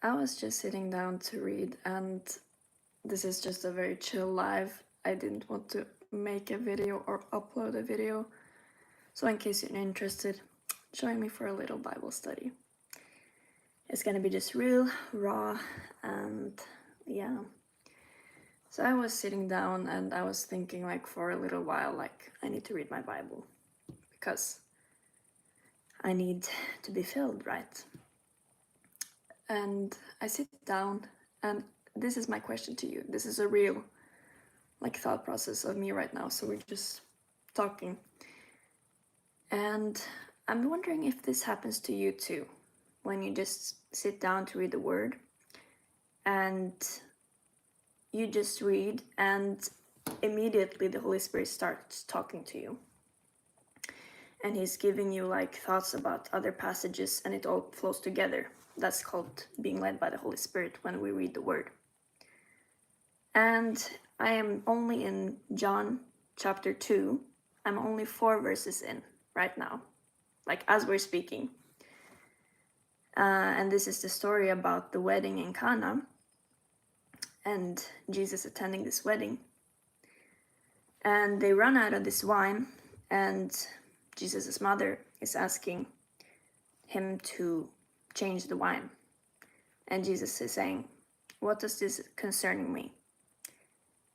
I was just sitting down to read, and this is just a very chill live. I didn't want to make a video or upload a video, so in case you're interested, join me for a little Bible study. It's gonna be just real, raw, and yeah. So I was sitting down and I was thinking, like, for a little while, like, I need to read my Bible because I need to be filled, right? And I sit down, and this is my question to you. This is a real, like, thought process of me right now. So we're just talking. And I'm wondering if this happens to you too, when you just sit down to read the word and you just read and immediately the Holy Spirit starts talking to you. And he's giving you like thoughts about other passages and it all flows together. That's called being led by the Holy Spirit when we read the word. And I am only in John chapter 2. I'm only 4 verses in right now, like as we're speaking. And this is the story about the wedding in Cana and Jesus attending this wedding. And they run out of this wine, and Jesus' mother is asking him to change the wine. And Jesus is saying, "What does this concern me?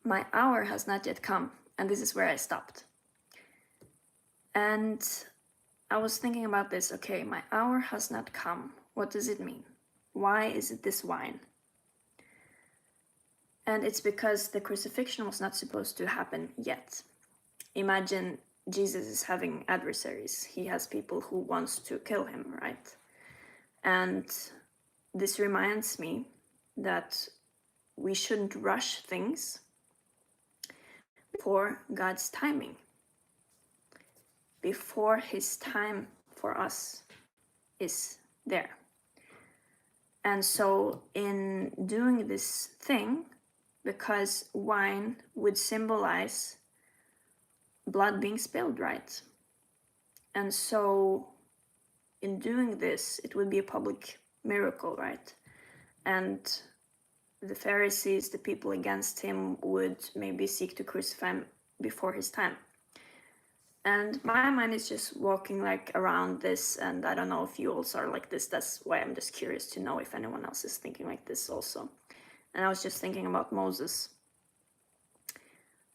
My hour has not yet come." And this is where I stopped. And I was thinking about this. Okay, my hour has not come. What does it mean? Why is it this wine? And it's because the crucifixion was not supposed to happen yet. Imagine Jesus is having adversaries. He has people who wants to kill him, right? And this reminds me that we shouldn't rush things before God's timing, before his time for us is there. And so in doing this thing, because wine would symbolize blood being spilled, right? And so in doing this, it would be a public miracle, right? And the Pharisees, the people against him, would maybe seek to crucify him before his time. And my mind is just walking like around this, and I don't know if you also are like this. That's why I'm just curious to know if anyone else is thinking like this also. And I was just thinking about Moses,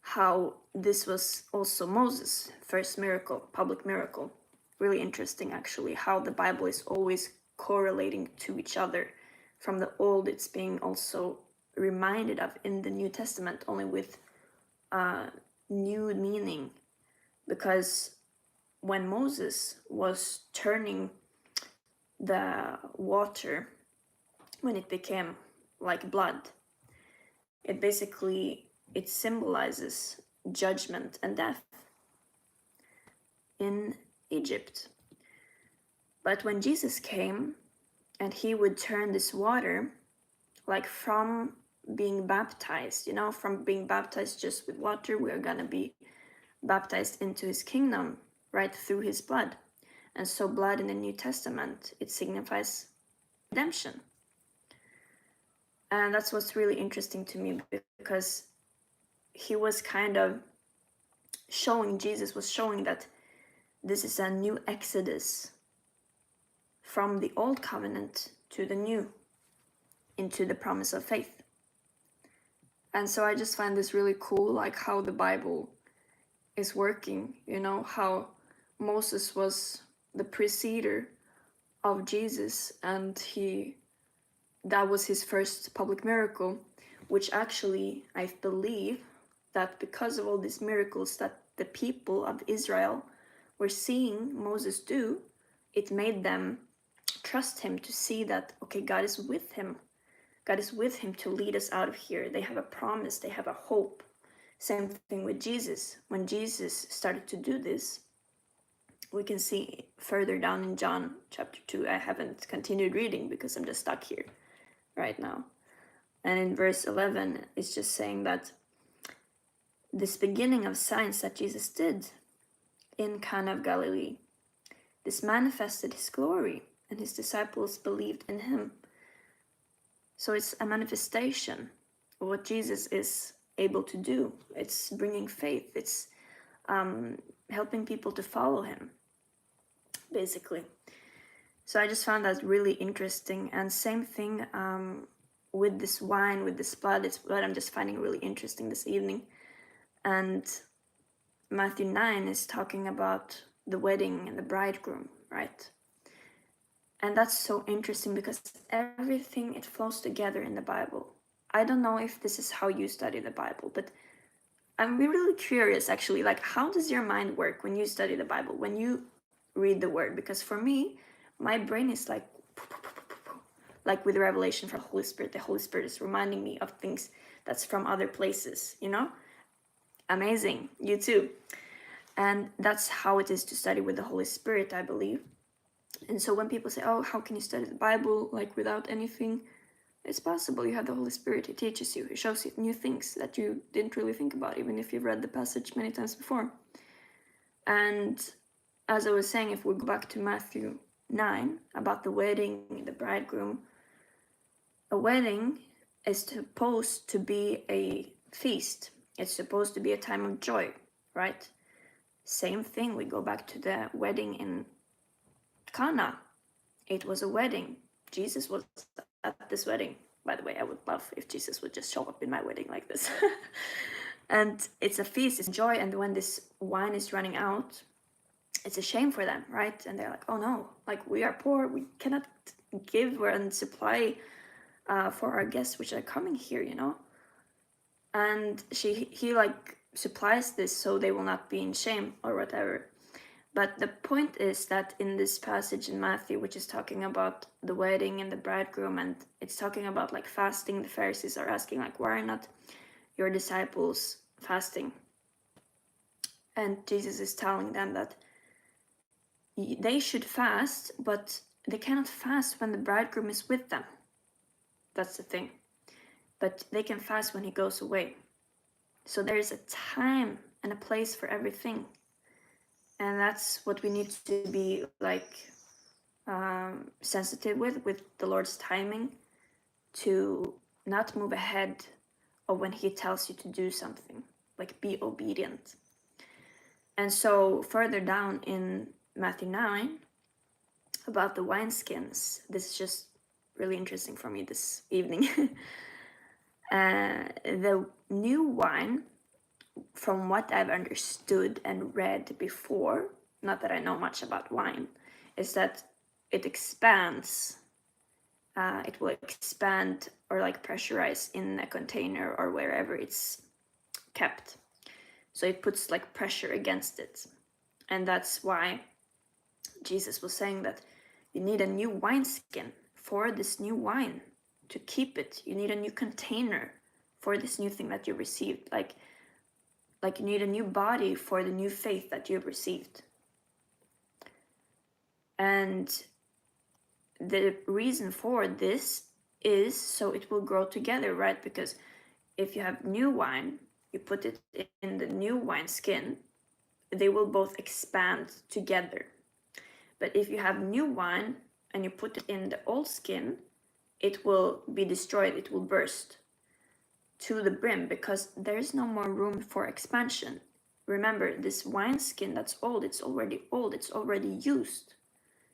how this was also Moses' first miracle, public miracle. Really interesting, actually, how the Bible is always correlating to each other. From the old, it's being also reminded of in the New Testament, only with new meaning. Because when Moses was turning the water, when it became like blood, it symbolizes judgment and death in Egypt. But when Jesus came and he would turn this water, like from being baptized, from being baptized just with water, we are gonna be baptized into his kingdom right through his blood. And so blood in the New Testament, it signifies redemption. And that's what's really interesting to me, because he was kind of Jesus was showing that this is a new exodus from the old covenant to the new, into the promise of faith. And so I just find this really cool, like how the Bible is working, how Moses was the preceder of Jesus, and that was his first public miracle, which actually I believe that because of all these miracles that the people of Israel were seeing Moses do, it made them trust him, to see that, okay, God is with him. God is with him to lead us out of here. They have a promise, they have a hope. Same thing with Jesus. When Jesus started to do this, we can see further down in John chapter 2. I haven't continued reading because I'm just stuck here right now. And in verse 11, it's just saying that this beginning of signs that Jesus did in Cana of Galilee, this manifested his glory, and his disciples believed in him. So it's a manifestation of what Jesus is able to do. It's bringing faith. It's helping people to follow him, basically. So I just found that really interesting. And same thing with this wine, with this blood. It's what I'm just finding really interesting this evening. And Matthew 9 is talking about the wedding and the bridegroom, right? And that's so interesting because everything, it flows together in the Bible. I don't know if this is how you study the Bible, but I'm really curious actually, like, how does your mind work when you study the Bible, when you read the word? Because for me, my brain is like with revelation from the Holy Spirit. The Holy Spirit is reminding me of things that's from other places, you know? Amazing. You too. And that's how it is to study with the Holy Spirit, I believe. And so when people say, oh, how can you study the Bible like without anything? It's possible. You have the Holy Spirit. He teaches you. He shows you new things that you didn't really think about, even if you've read the passage many times before. And as I was saying, if we go back to Matthew 9, about the wedding, the bridegroom, a wedding is supposed to be a feast. It's supposed to be a time of joy, right? Same thing, we go back to the wedding in Cana. It was a wedding. Jesus was at this wedding. By the way, I would love if Jesus would just show up in my wedding like this. And it's a feast, it's joy. And when this wine is running out, it's a shame for them, right? And they're like, oh no, like we are poor, we cannot give and supply for our guests which are coming here, you know. And he like supplies this so they will not be in shame or whatever. But the point is that in this passage in Matthew, which is talking about the wedding and the bridegroom, and it's talking about like fasting, the Pharisees are asking like, why are not your disciples fasting? And Jesus is telling them that they should fast, but they cannot fast when the bridegroom is with them. That's the thing. But they can fast when he goes away. So there is a time and a place for everything. And that's what we need to be like sensitive with the Lord's timing, to not move ahead of when he tells you to do something, like be obedient. And so further down in Matthew 9, about the wineskins, this is just really interesting for me this evening. The new wine, from what I've understood and read before, not that I know much about wine, is that it expands. It will expand or like pressurize in a container or wherever it's kept. So it puts like pressure against it. And that's why Jesus was saying that you need a new wineskin for this new wine to keep it. You need a new container for this new thing that you received. Like you need a new body for the new faith that you've received. And the reason for this is so it will grow together, right? Because if you have new wine, you put it in the new wineskin, they will both expand together. But if you have new wine and you put it in the old skin, it will be destroyed, it will burst to the brim because there is no more room for expansion. Remember, this wineskin that's old, it's already used.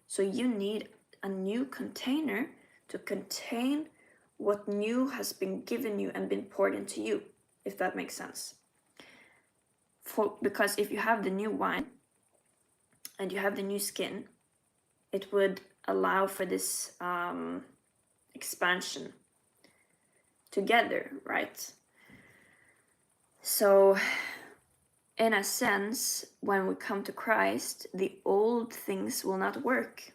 So you need a new container to contain what new has been given you and been poured into you, if that makes sense. Because if you have the new wine and you have the new skin, it would allow for this expansion together, right? So in a sense, when we come to Christ, the old things will not work.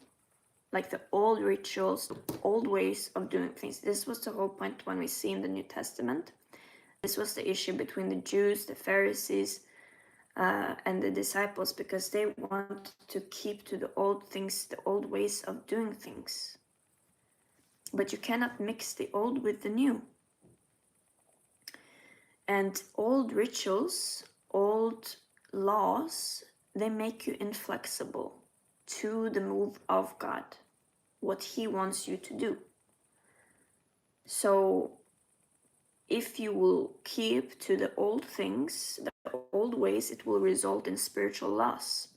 Like the old rituals, old ways of doing things. This was the whole point when we see in the New Testament. This was the issue between the Jews, the Pharisees, and the disciples, because they want to keep to the old things, the old ways of doing things. But you cannot mix the old with the new. And old rituals, old laws, they make you inflexible to the move of God, what he wants you to do. So if you will keep to the old things, the old ways, it will result in spiritual loss.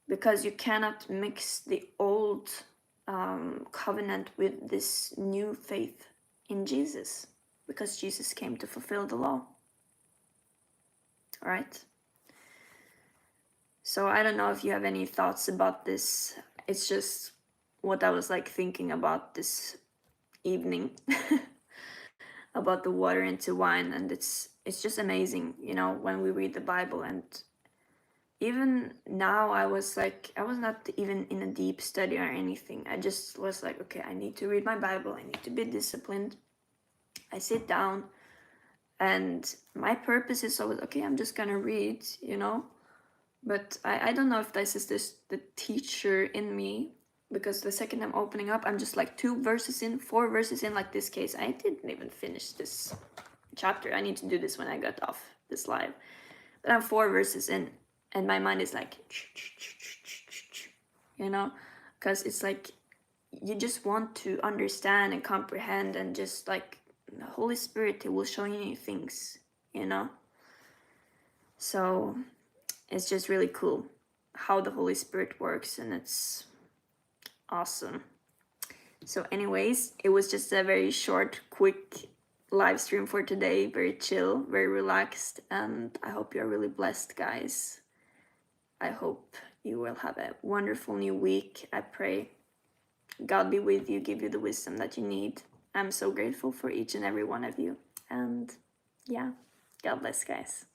Because you cannot mix the old covenant with this new faith in Jesus. Because Jesus came to fulfill the law. All right? So I don't know if you have any thoughts about this. It's just what I was like thinking about this evening. About the water into wine, and it's just amazing, you know, when we read the Bible. And even now I was not even in a deep study or anything. I just was like, okay, I need to read my Bible, I need to be disciplined. I sit down, and my purpose is always, okay, I'm just gonna read, you know. But I don't know if this is the teacher in me, because the second I'm opening up, I'm just like 2 verses in, 4 verses in, like this case. I didn't even finish this chapter. I need to do this when I got off this live. But I'm 4 verses in, and my mind is like, you know, because it's like you just want to understand and comprehend, and just like the Holy Spirit, He will show you things, you know. So it's just really cool how the Holy Spirit works, and it's awesome. So anyways, it was just a very short, quick live stream for today. Very chill, very relaxed, and I hope you're really blessed, guys. I hope you will have a wonderful new week. I pray God be with you, give you the wisdom that you need. I'm so grateful for each and every one of you. And yeah, God bless, guys.